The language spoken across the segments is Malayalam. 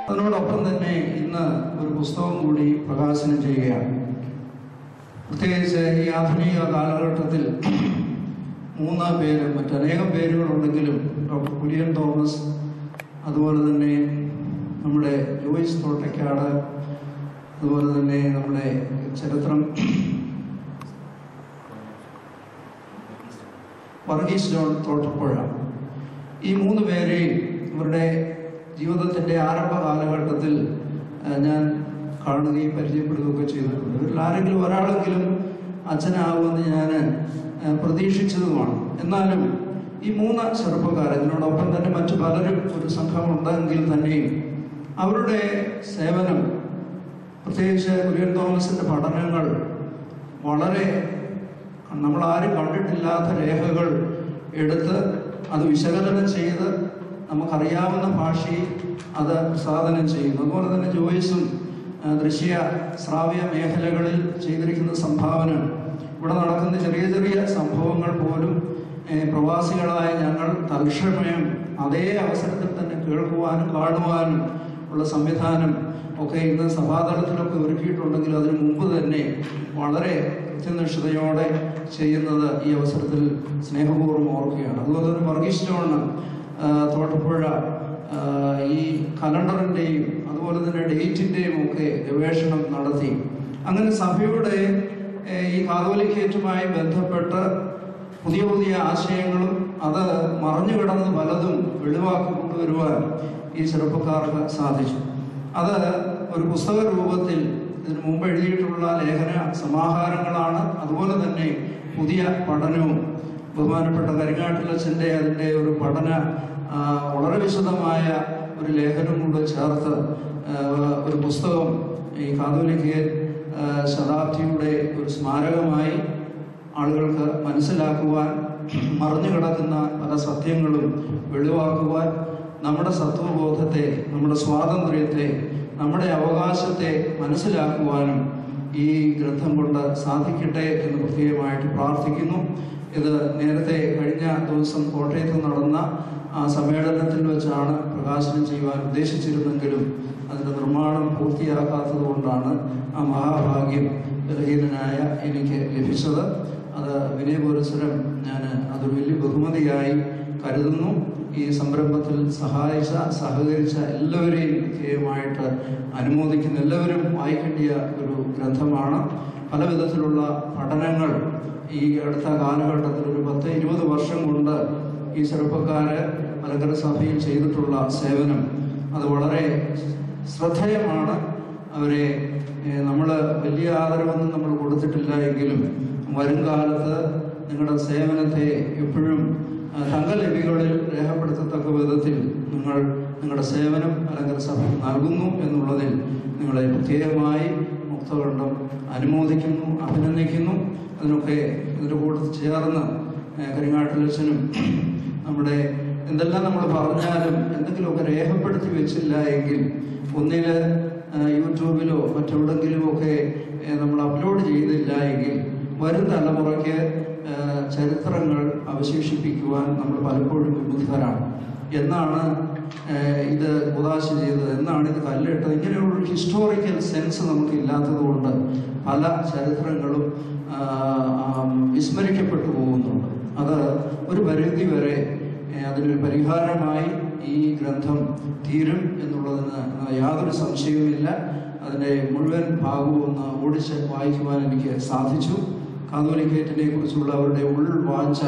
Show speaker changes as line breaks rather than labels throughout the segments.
അതിനോടൊപ്പം തന്നെ ഇന്ന് ഒരു പുസ്തകം കൂടി പ്രകാശനം ചെയ്യുകയാണ്. പ്രത്യേകിച്ച് ഈ ആധുനിക കാലഘട്ടത്തിൽ 3 പേര്, മറ്റനേകം പേരുകളുണ്ടെങ്കിലും ഡോക്ടർ കുര്യൻ തോമസ്, അതുപോലെ തന്നെ നമ്മുടെ ജോയിസ് തോട്ടയ്ക്കാട്, അതുപോലെ തന്നെ നമ്മുടെ ചരിത്രം വർഗീസ് ജോൺ തോട്ടപ്പുഴ, ഈ 3 പേരെയും ഇവരുടെ ജീവിതത്തിൻ്റെ ആരംഭ കാലഘട്ടത്തിൽ ഞാൻ കാണുകയും പരിചയപ്പെടുകയൊക്കെ ചെയ്തിട്ടുണ്ട്. ഇവരിൽ ആരെങ്കിലും ഒരാളെങ്കിലും അച്ഛനാകുമെന്ന് ഞാൻ പ്രതീക്ഷിച്ചതുമാണ്. എന്നാലും ഈ 3 ചെറുപ്പക്കാർ, ഇതിനോടൊപ്പം തന്നെ മറ്റു പലരും ഒരു സംഘമുണ്ടെങ്കിൽ തന്നെയും അവരുടെ സേവനം, പ്രത്യേകിച്ച് കുര്യൻ തോമസിൻ്റെ പഠനങ്ങൾ വളരെ നമ്മളാരും കണ്ടിട്ടില്ലാത്ത രേഖകൾ എടുത്ത് അത് വിശകലനം ചെയ്ത് നമുക്കറിയാവുന്ന ഭാഷയിൽ അത് പ്രസാദനം ചെയ്യുന്നു. അതുപോലെ തന്നെ ജോയിസും ദൃശ്യ ശ്രാവ്യ മേഖലകളിൽ ചെയ്തിരിക്കുന്ന സംഭാവന, ഇവിടെ നടക്കുന്ന ചെറിയ ചെറിയ സംഭവങ്ങൾ പോലും പ്രവാസികളായ ഞങ്ങൾ തൽക്ഷണം അതേ അവസരത്തിൽ തന്നെ കേൾക്കുവാനും കാണുവാനും ഉള്ള സംവിധാനം ഒക്കെ ഇന്ന് സഭാതലത്തിലൊക്കെ ഒരുക്കിയിട്ടുണ്ടെങ്കിൽ അതിനു മുമ്പ് തന്നെ വളരെ കൃത്യനിഷ്ഠതയോടെ ചെയ്യുന്നത് ഈ അവസരത്തിൽ സ്നേഹപൂർവ്വം ഓർക്കുകയാണ്. അതുപോലെ തന്നെ വർഗീസ് ജോൺ തോട്ടപ്പുഴ ഈ കലണ്ടറിൻ്റെയും അതുപോലെ തന്നെ ഡേറ്റിൻ്റെയും ഒക്കെ ഗവേഷണം നടത്തി. അങ്ങനെ സഭയുടെ ഈ കാതോലിക്കേറ്റുമായി ബന്ധപ്പെട്ട് പുതിയ പുതിയ ആശയങ്ങളും അത് മറഞ്ഞു കിടന്ന് പലതും വെളിവാക്കി കൊണ്ടുവരുവാൻ ഈ ചെറുപ്പക്കാർക്ക് സാധിച്ചു. അത് ഒരു പുസ്തക രൂപത്തിൽ ഇതിനു മുമ്പ് എഴുതിയിട്ടുള്ള ലേഖന സമാഹാരങ്ങളാണ്. അതുപോലെ തന്നെ പുതിയ പഠനവും ബഹുമാനപ്പെട്ട കരിങ്ങാട്ടിലച്ഛൻ്റെ അതിൻ്റെ ഒരു പഠന വളരെ വിശദമായ ഒരു ലേഖനം കൂടെ ചേർത്ത് ഒരു പുസ്തകം ഈ കാതോലിക്ക ശതാബ്ദിയുടെ ഒരു സ്മാരകമായി ആളുകൾക്ക് മനസ്സിലാക്കുവാൻ, മറഞ്ഞു കിടക്കുന്ന പല സത്യങ്ങളും വെളിവാക്കുവാൻ, നമ്മുടെ സത്വബോധത്തെ, നമ്മുടെ സ്വാതന്ത്ര്യത്തെ, നമ്മുടെ അവകാശത്തെ മനസ്സിലാക്കുവാനും ഈ ഗ്രന്ഥം കൊണ്ട് സാധിക്കട്ടെ എന്ന് പ്രത്യേകമായിട്ട് പ്രാർത്ഥിക്കുന്നു. ഇത് നേരത്തെ കഴിഞ്ഞ ദിവസം കോട്ടയത്ത് നടന്ന സമ്മേളനത്തിൽ വെച്ചാണ് പ്രകാശനം ചെയ്യുവാൻ ഉദ്ദേശിച്ചിരുന്നെങ്കിലും അതിൻ്റെ നിർമ്മാണം പൂർത്തിയാക്കാത്തത് കൊണ്ടാണ് ആ മഹാഭാഗ്യം ബലഹീനനായ എനിക്ക് ലഭിച്ചത്. അത് വിനയപുരസ്സരം ഞാൻ അതൊരു വലിയ ബഹുമതിയായി കരുതുന്നു. ഈ സംരംഭത്തിൽ സഹകരിച്ച എല്ലാവരെയും പ്രത്യേകമായിട്ട് അനുമോദിക്കുന്ന, എല്ലാവരും വായിക്കേണ്ടിയ ഒരു ഗ്രന്ഥമാണ്. പല വിധത്തിലുള്ള പഠനങ്ങൾ ഈ അടുത്ത കാലഘട്ടത്തിൽ ഒരു 10-20 വർഷം കൊണ്ട് ഈ ചെറുപ്പക്കാര് മലങ്കര സഭയിൽ ചെയ്തിട്ടുള്ള സേവനം അത് വളരെ ശ്രദ്ധേയമാണ്. അവരെ നമ്മൾ വലിയ ആദരവൊന്നും നമ്മൾ കൊടുത്തിട്ടില്ല എങ്കിലും വരും കാലത്ത് നിങ്ങളുടെ സേവനത്തെ എപ്പോഴും തങ്കലിപികളിൽ രേഖപ്പെടുത്തത്തക്ക വിധത്തിൽ നിങ്ങളുടെ സേവനം മലങ്കര സഭ നൽകുന്നു എന്നുള്ളതിൽ നിങ്ങളെ പ്രത്യേകമായി മുക്തകണ്ഠം അനുമോദിക്കുന്നു, അഭിനന്ദിക്കുന്നു. അതിനൊക്കെ ഇതിൻ്റെ കൂട്ടത്തിൽ ചേർന്ന് കരിങ്ങാട്ടിലച്ഛനും നമ്മുടെ എന്തെല്ലാം നമ്മൾ പറഞ്ഞാലും എന്തെങ്കിലുമൊക്കെ രേഖപ്പെടുത്തി വെച്ചില്ല എങ്കിൽ ഒന്നിൽ യൂട്യൂബിലോ മറ്റെവിടെങ്കിലുമോ ഒക്കെ നമ്മൾ അപ്ലോഡ് ചെയ്തില്ല എങ്കിൽ വരും തലമുറയ്ക്ക് ചരിത്രങ്ങൾ അവശേഷിപ്പിക്കുവാൻ നമ്മൾ പലപ്പോഴും വിമുഖരാണ്. എന്നാണ് ഇത് ഉദാശ ചെയ്തത്, എന്നാണ് ഇത് കല്ലിട്ടത്, ഇങ്ങനെയുള്ള ഹിസ്റ്റോറിക്കൽ സെൻസ് നമുക്ക് ഇല്ലാത്തത് കൊണ്ട് പല ചരിത്രങ്ങളും വിസ്മരിക്കപ്പെട്ടു പോകുന്നുണ്ട്. അത് ഒരു പരിധി വരെ അതിനൊരു പരിഹാരമായി ഈ ഗ്രന്ഥം തീരും എന്നുള്ളതിന് യാതൊരു സംശയവുമില്ല. അതിൻ്റെ മുഴുവൻ ഭാഗവും ഒന്ന് ഓടിച്ച് വായിക്കുവാൻ എനിക്ക് സാധിച്ചു. കാതോലിക്കേറ്റിനെ കുറിച്ചുള്ള അവരുടെ ഉൾവാഴ്ച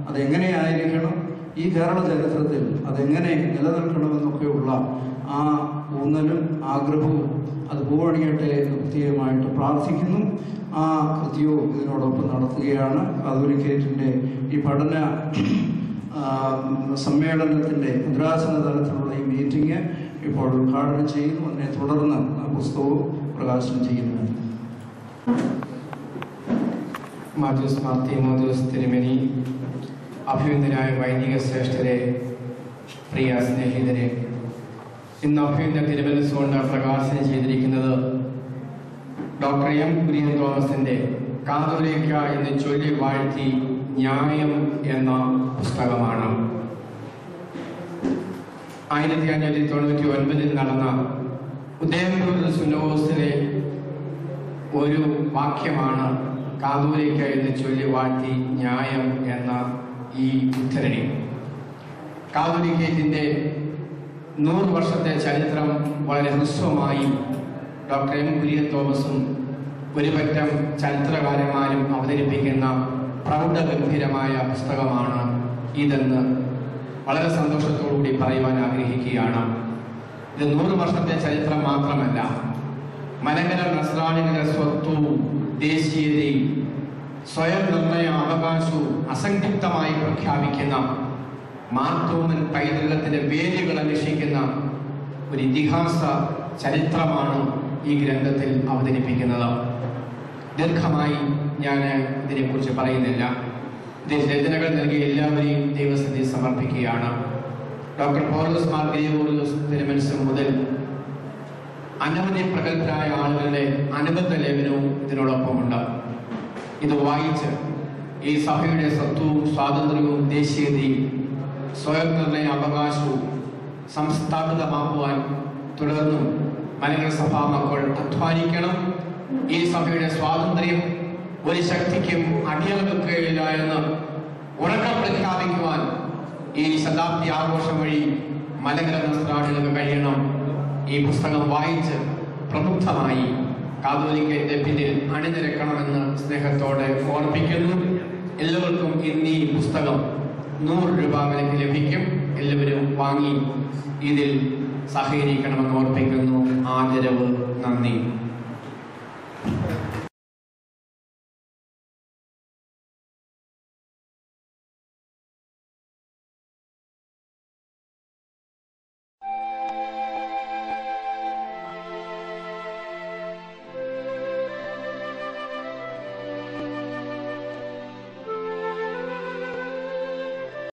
അതെങ്ങനെയായിരിക്കണം, ഈ കേരള ചരിത്രത്തിൽ അതെങ്ങനെ നിലനിൽക്കണമെന്നൊക്കെയുള്ള ആ ഊന്നലും ആഗ്രഹവും അത് പൂവണിയട്ടെ എന്ന് പ്രത്യേകമായിട്ട് പ്രാർത്ഥിക്കുന്നു. ആ കൃത്യവും ഇതിനോടൊപ്പം നടത്തുകയാണ്. കാതോലിക്കേറ്റിൻ്റെ ഈ പഠന സമ്മേളനത്തിൻ്റെ മുദ്രാസന തലത്തിലുള്ള ഈ മീറ്റിംഗ് ഇപ്പോൾ ഉദ്ഘാടനം ചെയ്യുന്നു. അതിനെ തുടർന്ന് ആ പുസ്തകവും പ്രകാശനം ചെയ്യുന്നു.
മാത്യൂസ് മാർത്തിമോദോസ് തിരുമേനി, അഭിനന്ദനായ വൈദിക ശ്രേഷ്ഠരെ, പ്രിയ സ്നേഹിതരെ, ഇന്ന് അഭിനന്ദ തിരുമനസ്സുകൊണ്ട് പ്രകാശനം ചെയ്തിരിക്കുന്നത് ഡോക്ടർ എം കുര്യൻ തോമസിന്റെ കാതോലിക്ക എന്ന് ചൊല്ലി വാഴ്ത്തി ന്യായം എന്ന പുസ്തകമാണ്. 1599 നടന്ന ഉദയംപേരൂർ സുന്നഹോസിലെ ഒരു വാക്യമാണ് കാതോലിക്ക എന്ന് ചൊല്ലി വാഴ്ത്തി ന്യായം എന്ന ഈ ഉദ്ധരണി. കാതോലിക്കത്തിന്റെ 100 വർഷത്തെ ചരിത്രം വളരെ ഹ്രസ്വമായി ഡോക്ടർ എം കുര്യൻ തോമസും ഒരുപറ്റം ചരിത്രകാരന്മാരും അവതരിപ്പിക്കുന്ന പ്രൗഢഗംഭീരമായ പുസ്തകമാണ് ഇതെന്ന് വളരെ സന്തോഷത്തോടുകൂടി പറയുവാൻ ആഗ്രഹിക്കുകയാണ്. ഇത് 100 വർഷത്തെ ചരിത്രം മാത്രമല്ല, മലങ്കര നസ്രാണികളുടെ സ്വത്വവും ദേശീയതയും സ്വയം നിർണയ അവകാശവും അസംക്ഷിപ്തമായി പ്രഖ്യാപിക്കുന്ന മാർത്തോമൻ പൈതൃകത്തിന്റെ വേരുകൾ അന്വേഷിക്കുന്ന ഒരു ഇതിഹാസ ചരിത്രമാണ് ഈ ഗ്രന്ഥത്തിൽ അവതരിപ്പിക്കുന്നത്. ദീർഘമായി ഞാൻ ഇതിനെക്കുറിച്ച് പറയുന്നില്ല. ഇതിൽ രചനകൾ നൽകിയ എല്ലാവരെയും ദൈവസന്നിധി സമർപ്പിക്കുകയാണ്. ഡോക്ടർ പൗലോസ് മാർ ഗ്രിഗോറിയോസ് തിരുമനസ് മുതൽ അനവധി പ്രഗത്ഭരായ ആളുകളുടെ അനുബന്ധ ലേഖനവും ഇതിനോടൊപ്പമുണ്ട്. ഇത് വായിച്ച് ഈ സഭയുടെ സ്വത്വവും സ്വാതന്ത്ര്യവും ദേശീയതയും സ്വയം നിർണയ അവകാശവും സംസ്ഥാപിതമാക്കുവാൻ തുടർന്നും മലങ്കര സഭാ മക്കൾ അധ്വാനിക്കണം. ഈ സഭയുടെ സ്വാതന്ത്ര്യം ഒരു ശക്തിക്കും അടിയറവെക്കുകയില്ല എന്ന് ഉറക്കം പ്രഖ്യാപിക്കുവാൻ ഈ ശതാബ്ദി ആഘോഷം വഴി മലങ്കര നസ്രാണികൾക്ക് കഴിയണം. ഈ പുസ്തകം വായിച്ച് പ്രമുഖമായി കാതോലിക്കയുടെ പിന്നിൽ അണിനിരക്കണമെന്ന് സ്നേഹത്തോടെ ഓർപ്പിക്കുന്നു. എല്ലാവർക്കും ഇന്ന് ഈ പുസ്തകം 100 രൂപ വിലയ്ക്ക് ലഭിക്കും. എല്ലാവരും വാങ്ങി ഇതിൽ സഹകരിക്കണമെന്ന് ഓർപ്പിക്കുന്നു. ആദരവ്, നന്ദി.